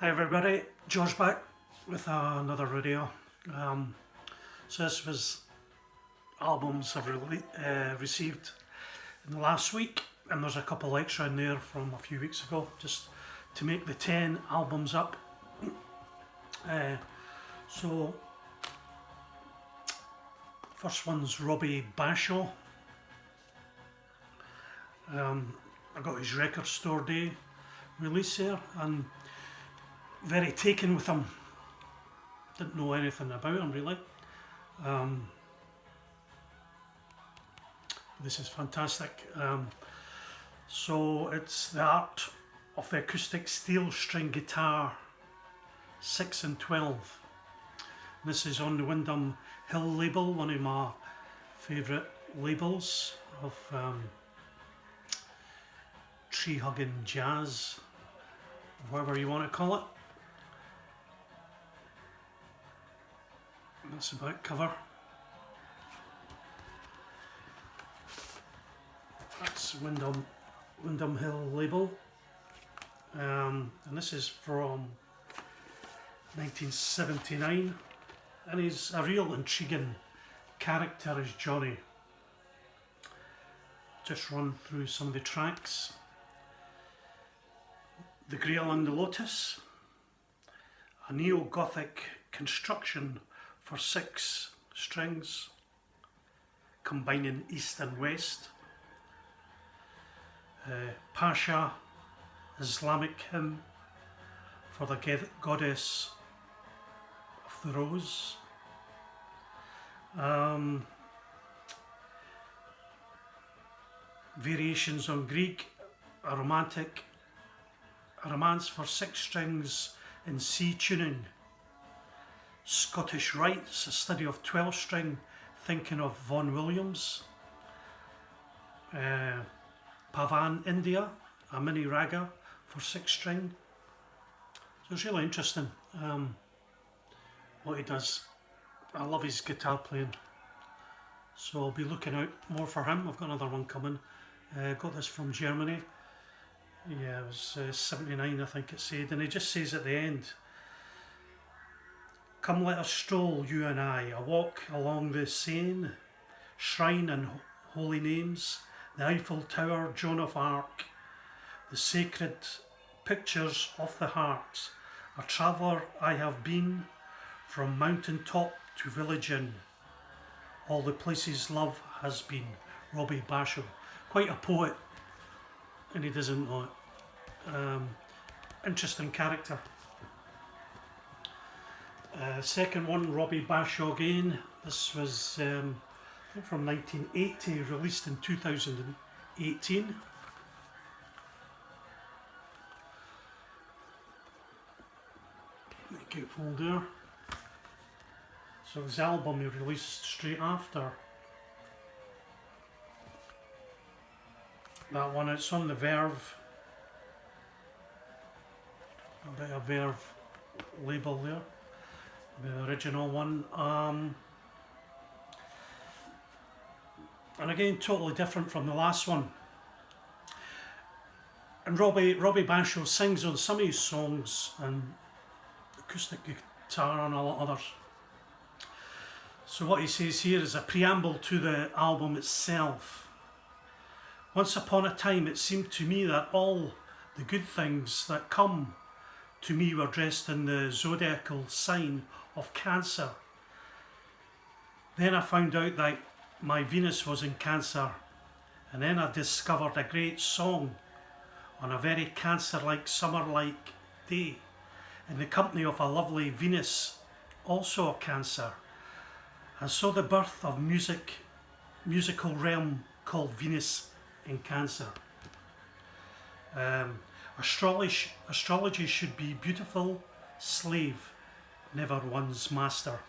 Hi everybody, George back with another video. So this was albums I've received in the last week, and there's a couple extra in there from a few weeks ago, just to make the 10 albums up. So first one's Robbie Bashaw. I got his record store day release here and very taken with him. Didn't know anything about him really. This is fantastic. So it's the art of the acoustic steel string guitar 6 and 12. This is on the Windham Hill label, one of my favourite labels of tree hugging jazz, whatever you want to call it. That's the back cover. That's Windham Hill label, and this is from 1979, and he's a real intriguing character as Johnny. Just run through some of the tracks. The Grail and the Lotus, a neo-Gothic construction for 6 strings, combining East and West. Pasha, Islamic hymn for the goddess of the rose. Variations on Grieg, a romance for 6 strings in C tuning. Scottish Rites, a study of 12 string, thinking of Vaughan Williams. Pavan India, a mini raga for 6 string. So it's really interesting what he does. I love his guitar playing, so I'll be looking out more for him. I've got another one coming. Got this from Germany. Yeah, it was 79 I think it said, and he just says at the end, "Come let us stroll, you and I, a walk along the Seine, shrine and holy names, the Eiffel Tower, Joan of Arc, the sacred pictures of the heart. A traveller I have been, from mountain top to village inn, all the places love has been." Robbie Bashaw, quite a poet, and he doesn't know it. Interesting character. Second one, Robbie Bashaw again. This was from 1980, released in 2018. Gatefold there. So his album he released straight after that one. It's on the Verve. A bit of Verve label there. The original one. And again, totally different from the last one. And Robbie Bashaw sings on some of his songs and acoustic guitar on a lot of others. So what he says here is a preamble to the album itself. "Once upon a time it seemed to me that all the good things that come to me were dressed in the zodiacal sign of Cancer. Then I found out that my Venus was in Cancer, and then I discovered a great song on a very Cancer-like summer-like day, in the company of a lovely Venus, also a Cancer. And so the birth of musical realm called Venus in Cancer. Astrology should be beautiful slave, never one's master."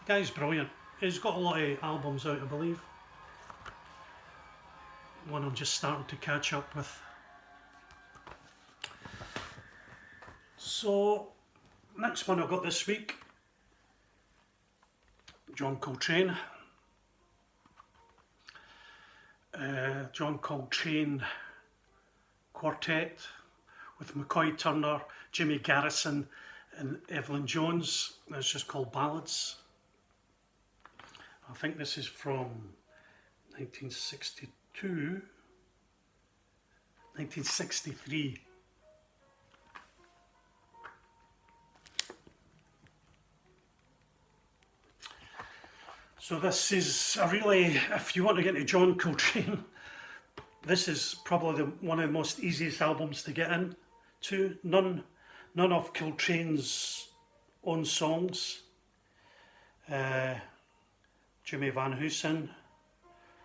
The guy's brilliant. He's got a lot of albums out, I believe. One I'm just starting to catch up with. So, next one I got this week, John Coltrane. John Coltrane quartet with McCoy Turner, Jimmy Garrison and Evelyn Jones. It's just called Ballads. I think this is from 1962, 1963. So this is a really, if you want to get into John Coltrane, this is probably one of the most easiest albums to get into. None of Coltrane's own songs. Jimmy Van Heusen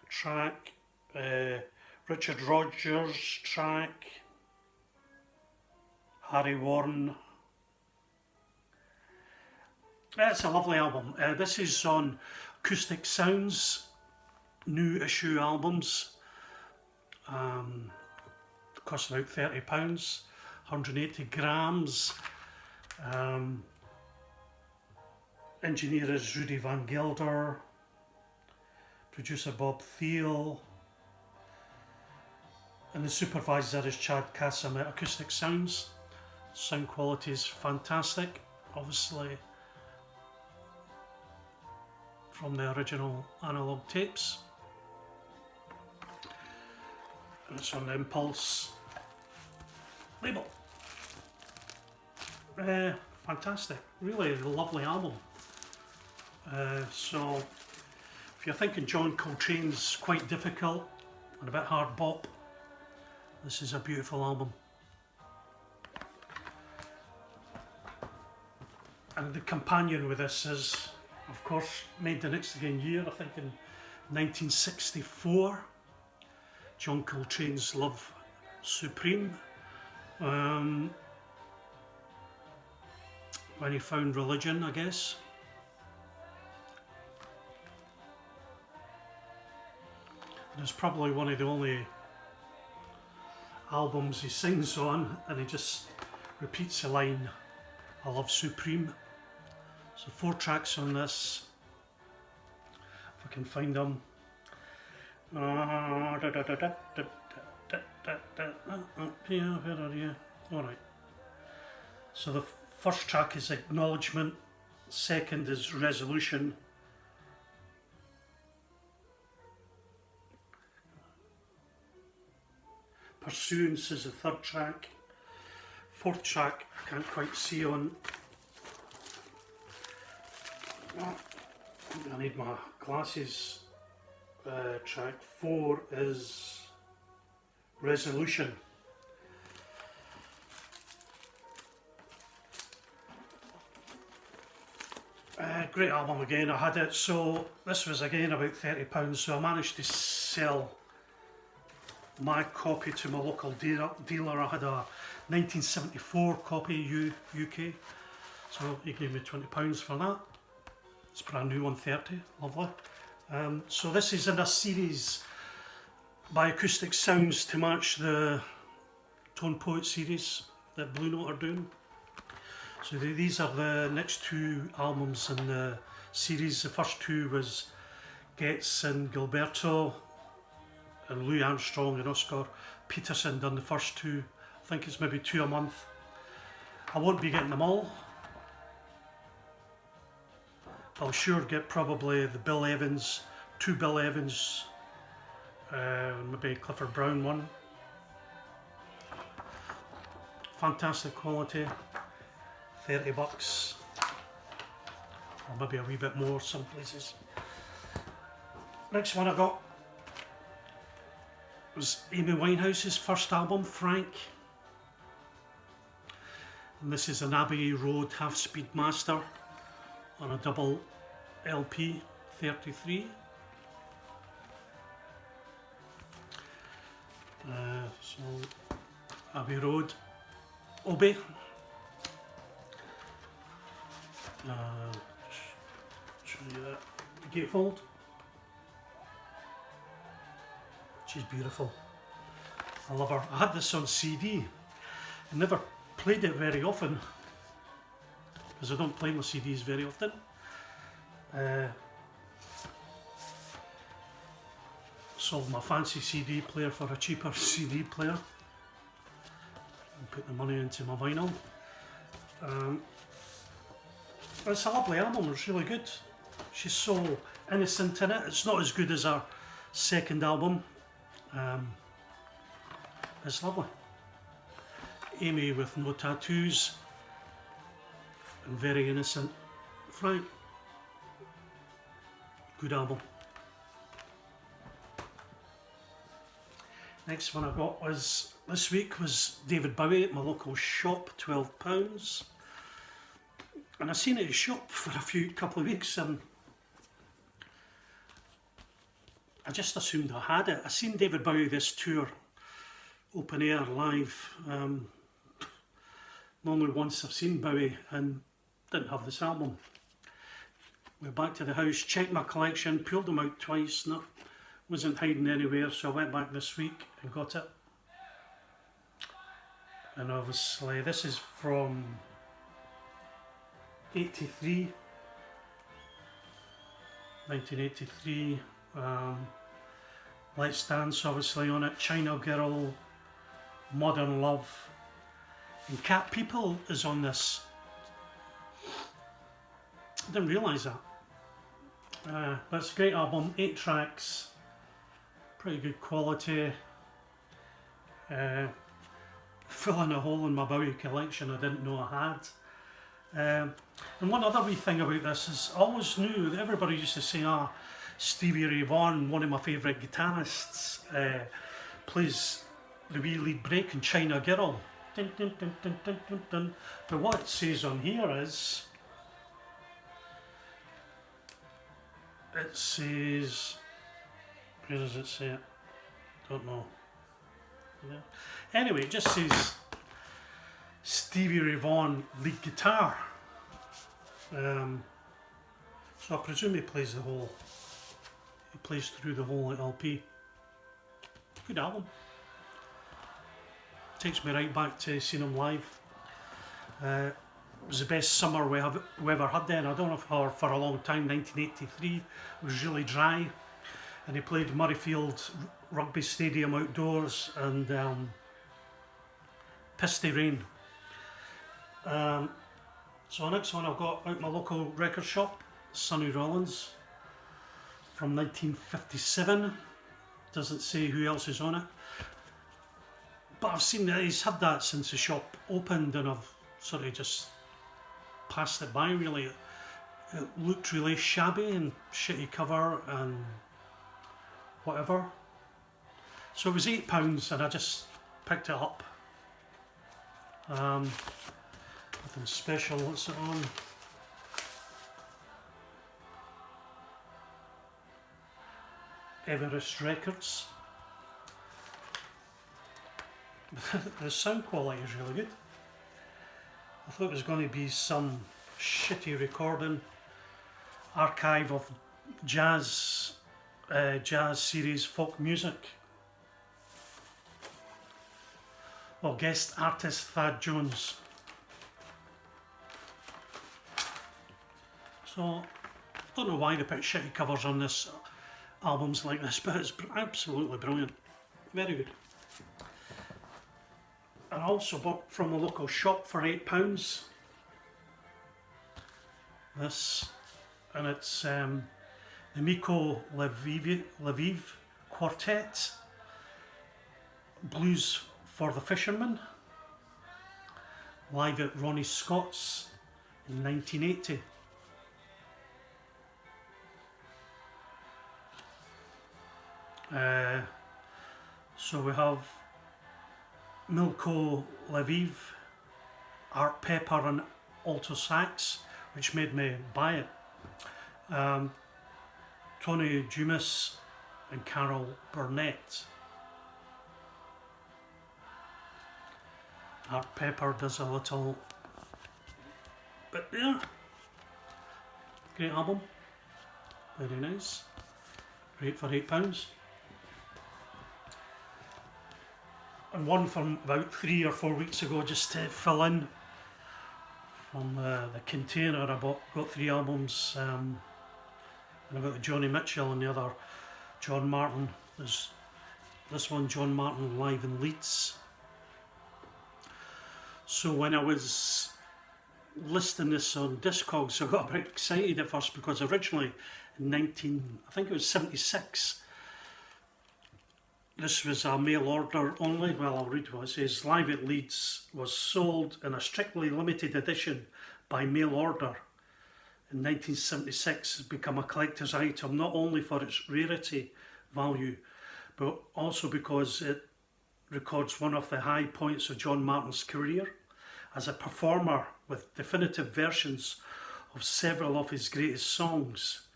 track, Richard Rodgers track, Harry Warren. It's a lovely album. This is on Acoustic Sounds new issue albums. Cost about £30, 180 grams. Engineer is Rudy Van Gelder. Producer Bob Thiel. And the supervisor is Chad Kassam at Acoustic Sounds. Sound quality is fantastic, obviously from the original analog tapes. And it's on the Impulse label. Fantastic, really lovely album. So if you're thinking John Coltrane's quite difficult and a bit hard bop, this is a beautiful album. And the companion with this is, of course, made the next again year, I think in 1964. John Coltrane's Love Supreme. When he found religion, I guess. And it's probably one of the only albums he sings on, and he just repeats the line, I love Supreme. So 4 tracks on this, if I can find them. Where are you? Alright. So the first track is Acknowledgement, second is Resolution, Pursuance is the third track, fourth track I can't quite see on. I need my glasses. Track 4 is Resolution. Great album again. I had it, so this was again about £30, so I managed to sell my copy to my local dealer. I had a 1974 copy UK, so he gave me £20 for that. It's brand new, 130, lovely. So this is in a series by Acoustic Sounds to match the Tone Poet series that Blue Note are doing. So these are the next 2 albums in the series. The first 2 was Getz and Gilberto, and Louis Armstrong and Oscar Peterson done the first 2. I think it's maybe 2 a month. I won't be getting them all. I'll sure get probably the Bill Evans, 2 Bill Evans, maybe Clifford Brown one. Fantastic quality, $30, or maybe a wee bit more some places. Next one I got was Amy Winehouse's first album, Frank. And this is an Abbey Road half-speed master on a double LP 33. So Abbey Road, Obi. Show you that gatefold. She's beautiful. I love her. I had this on CD. I never played it very often because I don't play my CDs very often. Sold my fancy CD player for a cheaper CD player. and put the money into my vinyl. It's a lovely album, it's really good. She's so innocent in it. It's not as good as her second album. It's lovely. Amy with No Tattoos and Very Innocent Frank. Good album. Next one I got was this week was David Bowie at my local shop, £12. And I seen it at his shop for a couple of weeks and I just assumed I had it. I seen David Bowie this tour, open air, live. Only once I've seen Bowie and didn't have this album. Went back to the house, checked my collection, pulled them out twice, wasn't hiding anywhere, so I went back this week and got it. And obviously this is from 1983. Let's Dance obviously on it, China Girl, Modern Love, and Cat People is on this. I didn't realise that. But it's a great album, 8 tracks, pretty good quality. Filling a hole in my Bowie collection I didn't know I had. And one other wee thing about this is I always knew that everybody used to say, Stevie Ray Vaughan, one of my favourite guitarists, plays the wee lead break in China Girl. Dun, dun, dun, dun, dun, dun, dun. But what it says on here is, it says, where does it say it? Don't know. Yeah. Anyway, it just says Stevie Ray Vaughan lead guitar. So I presume he plays through the whole LP. Good album. Takes me right back to seeing him live. It was the best summer we ever had then. I don't know if for a long time, 1983. It was really dry. And he played Murrayfield Rugby Stadium outdoors and Pisty Rain. So the next one I've got out my local record shop, Sonny Rollins, from 1957. Doesn't say who else is on it. But I've seen that he's had that since the shop opened and I've sort of just passed it by really. It looked really shabby and shitty cover and whatever. So it was £8 and I just picked it up. Nothing special, what's it on? Everest Records. The sound quality is really good. I thought it was going to be some shitty recording, archive of jazz series folk music. Well, guest artist Thad Jones. So, I don't know why they put shitty covers on this albums like this, but it's absolutely brilliant. Very good. And I also bought from the local shop for £8 this, and it's the Miko Lviv Quartet, Blues for the Fishermen, live at Ronnie Scott's in 1980. So we have Milko Lviv, Art Pepper and alto sax, which made me buy it. Tony Dumas and Carol Burnett. Art Pepper does a little bit there. Great album, very nice. Great for £8. And one from about 3 or 4 weeks ago, just to fill in from the container I got 3 albums, and I got the Johnny Mitchell and the other John Martin. There's this one, John Martin live in Leeds. So when I was listing this on Discogs, I got a bit excited at first because originally in I think it was 76, this was a mail order only. Well, I'll read what it says. Live at Leeds was sold in a strictly limited edition by mail order in 1976. It's become a collector's item not only for its rarity value, but also because it records one of the high points of John Martin's career as a performer, with definitive versions of several of his greatest songs.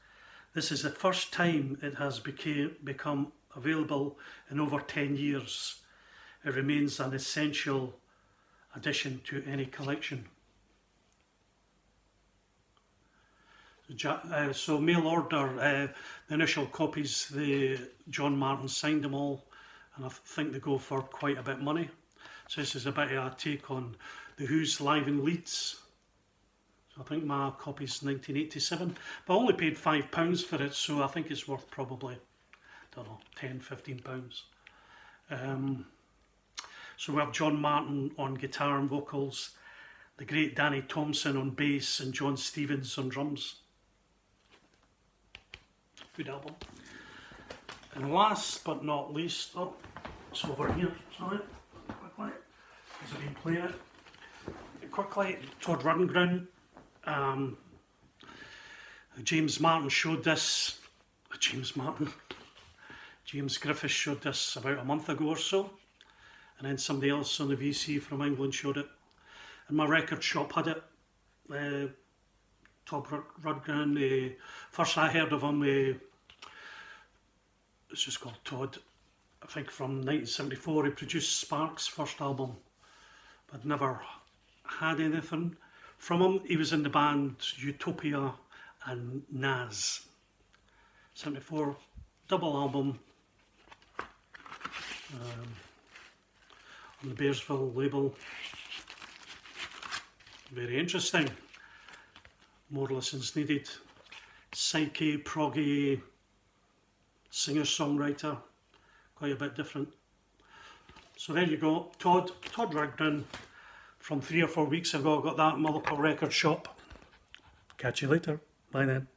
This is the first time it has become available in over 10 years. It remains an essential addition to any collection. So mail order, the initial copies, John Martin signed them all, and I think they go for quite a bit of money. So this is a bit of a take on the Who's live in Leeds. So I think my copy's 1987, but I only paid £5 for it, so I think it's worth probably, I don't know, £10–15. So we have John Martin on guitar and vocals, the great Danny Thompson on bass, and John Stevens on drums. Good album. And last but not least, oh, it's over here, sorry, quickly, because I've been playing it. Quickly, Todd Rundgren. James Martin showed this, James Griffiths showed this about a month ago or so, and then somebody else on the VC from England showed it, and my record shop had it. Todd Rundgren, first I heard of him, it's just called Todd, I think from 1974. He produced Sparks' first album, but never had anything from him. He was in the band Utopia and Nas. 74, double album on the Bearsville label. Very interesting. More listens needed. Psyche, proggy, singer-songwriter, quite a bit different. So there you go, Todd Rundgren. From 3 or 4 weeks ago, I got that at my local record shop. Catch you later. Bye then.